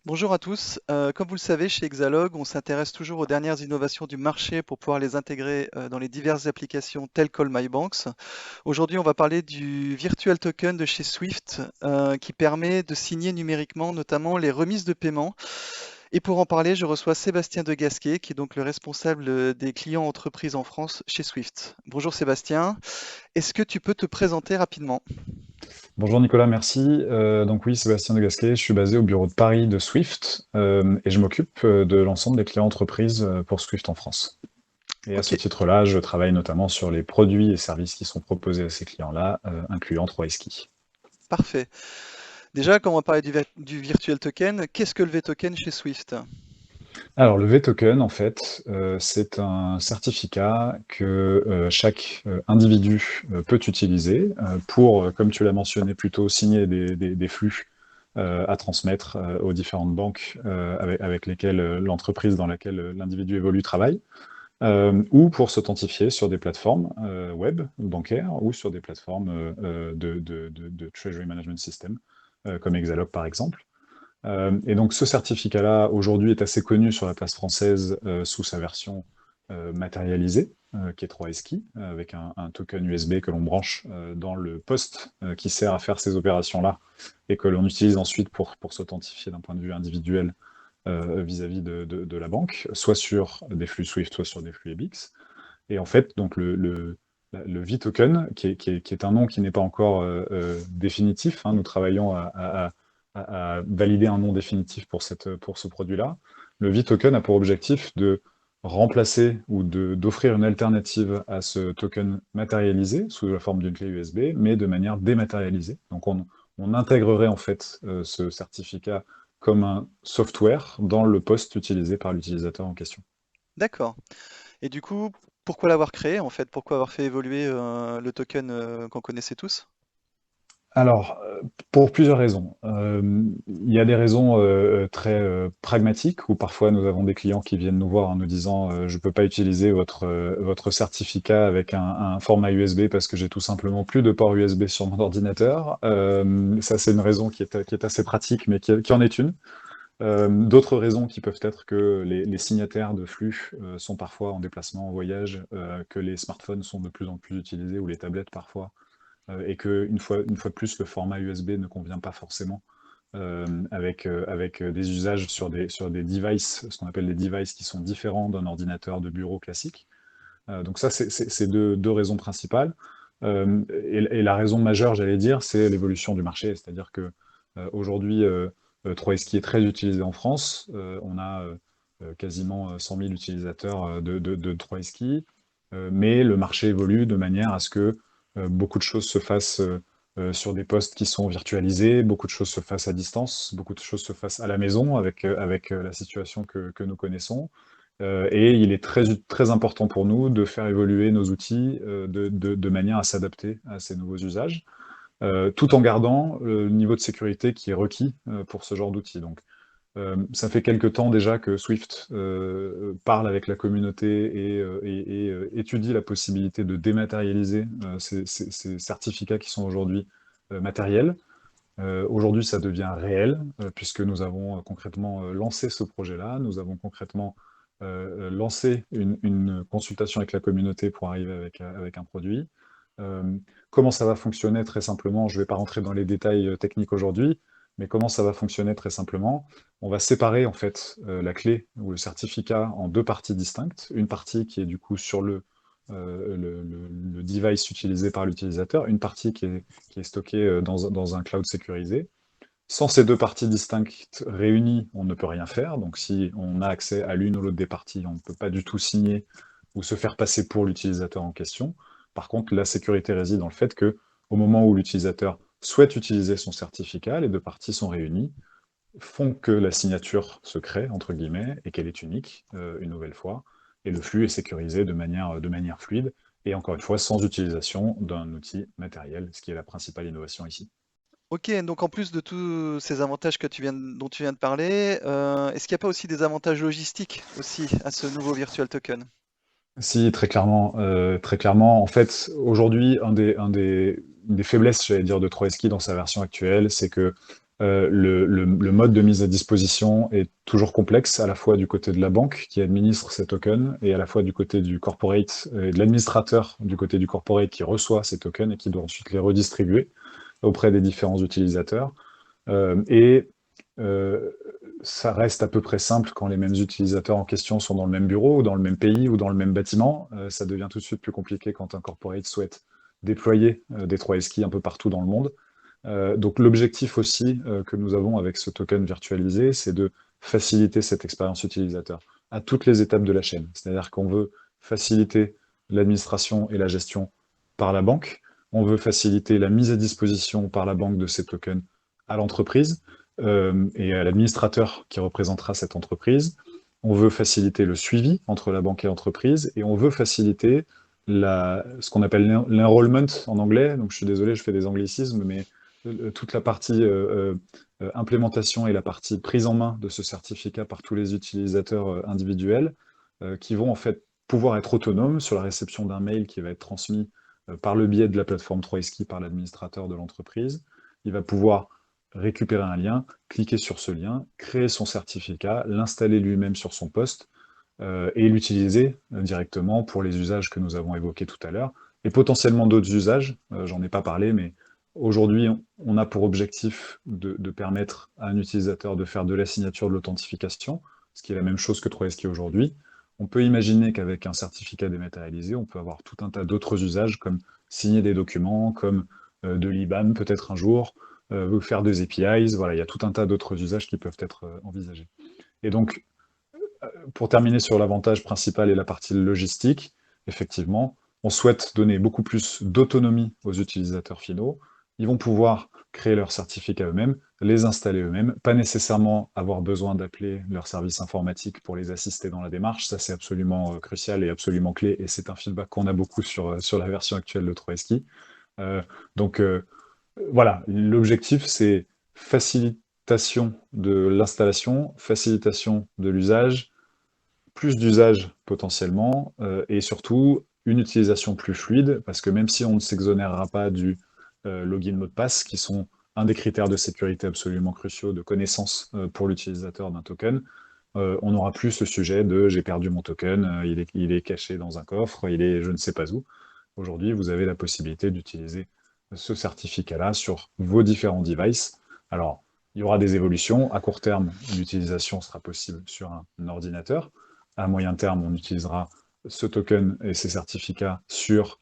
Bonjour à tous. Comme vous le savez, chez Exalog, on s'intéresse toujours aux dernières innovations du marché pour pouvoir les intégrer dans les diverses applications telles Call My Banks. Aujourd'hui, on va parler du Virtual Token de chez Swift qui permet de signer numériquement notamment les remises de paiement. Et pour en parler, je reçois Sébastien de Gasquet, qui est donc le responsable des clients entreprises en France chez Swift. Bonjour Sébastien, est-ce que tu peux te présenter rapidement? Bonjour Nicolas, merci. Donc oui, Sébastien de Gasquet, je suis basé au bureau de Paris de Swift et je m'occupe de l'ensemble des clients entreprises pour Swift en France. Et à Ok, ce titre-là, je travaille notamment sur les produits et services qui sont proposés à ces clients-là, incluant 3Ski. parfait. Déjà, quand on va parler du Virtual Token, qu'est-ce que le V-Token chez Swift? Alors le V-Token, en fait, c'est un certificat que chaque individu peut utiliser pour, comme tu l'as mentionné plus tôt, signer des flux à transmettre aux différentes banques avec lesquelles l'entreprise dans laquelle l'individu évolue travaille, ou pour s'authentifier sur des plateformes web bancaires ou sur des plateformes de Treasury Management System, comme Exalog par exemple. Et donc ce certificat-là, aujourd'hui, est assez connu sur la place française sous sa version matérialisée, qui est 3Ski, avec un token USB que l'on branche dans le poste qui sert à faire ces opérations-là et que l'on utilise ensuite pour s'authentifier d'un point de vue individuel vis-à-vis de la banque, soit sur des flux Swift, soit sur des flux EBIX. Et en fait, donc le V-Token, qui est un nom qui n'est pas encore définitif, hein, nous travaillons à valider un nom définitif pour ce produit-là. Le V-Token a pour objectif de remplacer ou d'offrir une alternative à ce token matérialisé sous la forme d'une clé USB, mais de manière dématérialisée. Donc on intégrerait en fait ce certificat comme un software dans le poste utilisé par l'utilisateur en question. D'accord. Et du coup, pourquoi l'avoir créé en fait? Pourquoi avoir fait évoluer le token qu'on connaissait tous? Alors, pour plusieurs raisons. Il y a des raisons très pragmatiques, où parfois nous avons des clients qui viennent nous voir en nous disant je ne peux pas utiliser votre certificat avec un format USB parce que j'ai tout simplement plus de port USB sur mon ordinateur. Ça, c'est une raison qui est assez pratique, mais qui en est une. D'autres raisons qui peuvent être que les signataires de flux sont parfois en déplacement, en voyage, que les smartphones sont de plus en plus utilisés, ou les tablettes parfois, et une fois de plus, le format USB ne convient pas forcément avec des usages sur des devices, ce qu'on appelle des devices qui sont différents d'un ordinateur de bureau classique. Donc ça, c'est deux raisons principales. Et la raison majeure, j'allais dire, c'est l'évolution du marché. C'est-à-dire que aujourd'hui, 3SKI est très utilisé en France. On a quasiment 100 000 utilisateurs de 3SKI. Mais le marché évolue de manière à ce que beaucoup de choses se fassent sur des postes qui sont virtualisés, beaucoup de choses se fassent à distance, beaucoup de choses se fassent à la maison avec la situation que nous connaissons. Et il est très important pour nous de faire évoluer nos outils de manière à s'adapter à ces nouveaux usages, tout en gardant le niveau de sécurité qui est requis pour ce genre d'outils. Donc, ça fait quelque temps déjà que Swift parle avec la communauté et étudie la possibilité de dématérialiser ces certificats qui sont aujourd'hui matériels. Aujourd'hui, ça devient réel, puisque nous avons concrètement lancé ce projet-là. Nous avons concrètement lancé une consultation avec la communauté pour arriver avec un produit. Euh, Comment ça va fonctionner très simplement? Je ne vais pas rentrer dans les détails techniques aujourd'hui, mais comment ça va fonctionner très simplement? On va séparer en fait la clé ou le certificat en deux parties distinctes. Une partie qui est du coup sur le device utilisé par l'utilisateur, une partie qui est stocké dans un cloud sécurisé. Sans ces deux parties distinctes réunies, on ne peut rien faire. Donc si on a accès à l'une ou l'autre des parties, on ne peut pas du tout signer ou se faire passer pour l'utilisateur en question. Par contre, la sécurité réside dans le fait que, au moment où l'utilisateur souhaite utiliser son certificat, les deux parties sont réunies, font que la signature se crée, entre guillemets, et qu'elle est unique, une nouvelle fois, et le flux est sécurisé de manière fluide, et encore une fois, sans utilisation d'un outil matériel, ce qui est la principale innovation ici. Ok, donc en plus de tous ces avantages dont tu viens de parler, est-ce qu'il n'y a pas aussi des avantages logistiques aussi à ce nouveau Virtual Token? Si, très clairement. Très clairement, en fait, aujourd'hui, une des faiblesses, j'allais dire, de 3Ski dans sa version actuelle, c'est que Le mode de mise à disposition est toujours complexe, à la fois du côté de la banque qui administre ces tokens et à la fois du côté du corporate et de l'administrateur du côté du corporate qui reçoit ces tokens et qui doit ensuite les redistribuer auprès des différents utilisateurs. Et euh, ça reste à peu près simple quand les mêmes utilisateurs en question sont dans le même bureau ou dans le même pays ou dans le même bâtiment. Ça devient tout de suite plus compliqué quand un corporate souhaite déployer des 3SKI un peu partout dans le monde. Donc l'objectif aussi que nous avons avec ce token virtualisé, c'est de faciliter cette expérience utilisateur à toutes les étapes de la chaîne. C'est-à-dire qu'on veut faciliter l'administration et la gestion par la banque, on veut faciliter la mise à disposition par la banque de ces tokens à l'entreprise et à l'administrateur qui représentera cette entreprise. On veut faciliter le suivi entre la banque et l'entreprise et on veut faciliter ce qu'on appelle l'enrollment en anglais. Donc je suis désolé, je fais des anglicismes, mais toute la partie implémentation et la partie prise en main de ce certificat par tous les utilisateurs individuels qui vont en fait pouvoir être autonomes sur la réception d'un mail qui va être transmis par le biais de la plateforme 3esky par l'administrateur de l'entreprise. Il va pouvoir récupérer un lien, cliquer sur ce lien, créer son certificat, l'installer lui-même sur son poste et l'utiliser directement pour les usages que nous avons évoqués tout à l'heure et potentiellement d'autres usages. J'en ai pas parlé, mais aujourd'hui, on a pour objectif de permettre à un utilisateur de faire de la signature de l'authentification, ce qui est la même chose que 3esky aujourd'hui. On peut imaginer qu'avec un certificat dématérialisé, on peut avoir tout un tas d'autres usages comme signer des documents, comme de l'IBAN peut-être un jour, faire des APIs, voilà, il y a tout un tas d'autres usages qui peuvent être envisagés. Et donc, pour terminer sur l'avantage principal et la partie logistique, effectivement, on souhaite donner beaucoup plus d'autonomie aux utilisateurs finaux. Ils vont pouvoir créer leurs certificats eux-mêmes, les installer eux-mêmes, pas nécessairement avoir besoin d'appeler leur service informatique pour les assister dans la démarche. Ça, c'est absolument crucial et absolument clé, et c'est un feedback qu'on a beaucoup sur la version actuelle de 3esky. Euh, donc, voilà, l'objectif, c'est facilitation de l'installation, facilitation de l'usage, plus d'usage potentiellement, et surtout une utilisation plus fluide, parce que même si on ne s'exonérera pas du login mot de passe, qui sont un des critères de sécurité absolument cruciaux de connaissance pour l'utilisateur d'un token, on n'aura plus ce sujet de j'ai perdu mon token, il est caché dans un coffre, il est je ne sais pas où. Aujourd'hui, vous avez la possibilité d'utiliser ce certificat-là sur vos différents devices. Alors, il y aura des évolutions. À court terme, l'utilisation sera possible sur un ordinateur. À moyen terme, on utilisera ce token et ces certificats sur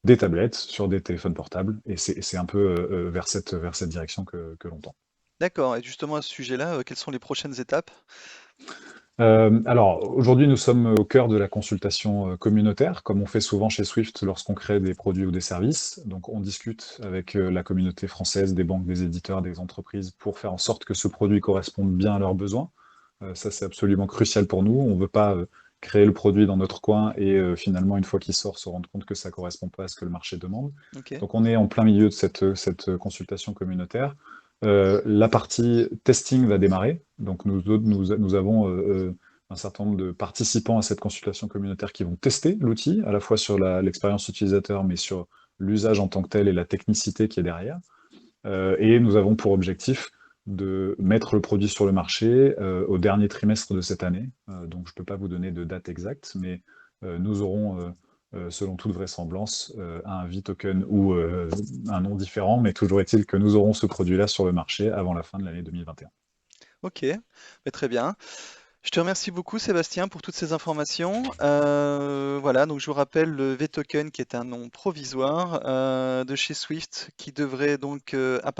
des tablettes, sur des téléphones portables. Et c'est un peu vers cette direction que l'on tend. D'accord. Et justement à ce sujet-là, quelles sont les prochaines étapes? Alors, aujourd'hui, nous sommes au cœur de la consultation communautaire, comme on fait souvent chez Swift lorsqu'on crée des produits ou des services. Donc, on discute avec la communauté française, des banques, des éditeurs, des entreprises, pour faire en sorte que ce produit corresponde bien à leurs besoins. Ça, c'est absolument crucial pour nous. On ne veut pas créer le produit dans notre coin et finalement, une fois qu'il sort, se rendre compte que ça ne correspond pas à ce que le marché demande. Ok. Donc, on est en plein milieu de cette consultation communautaire. La partie testing va démarrer. Donc nous avons un certain nombre de participants à cette consultation communautaire qui vont tester l'outil, à la fois sur l'expérience utilisateur, mais sur l'usage en tant que tel et la technicité qui est derrière. Et nous avons pour objectif de mettre le produit sur le marché au dernier trimestre de cette année. Donc je ne peux pas vous donner de date exacte, mais nous aurons selon toute vraisemblance, un V-token ou un nom différent, mais toujours est-il que nous aurons ce produit-là sur le marché avant la fin de l'année 2021. Ok, mais très bien. Je te remercie beaucoup Sébastien pour toutes ces informations. Voilà, donc je vous rappelle le V-Token qui est un nom provisoire de chez Swift qui devrait donc apparaître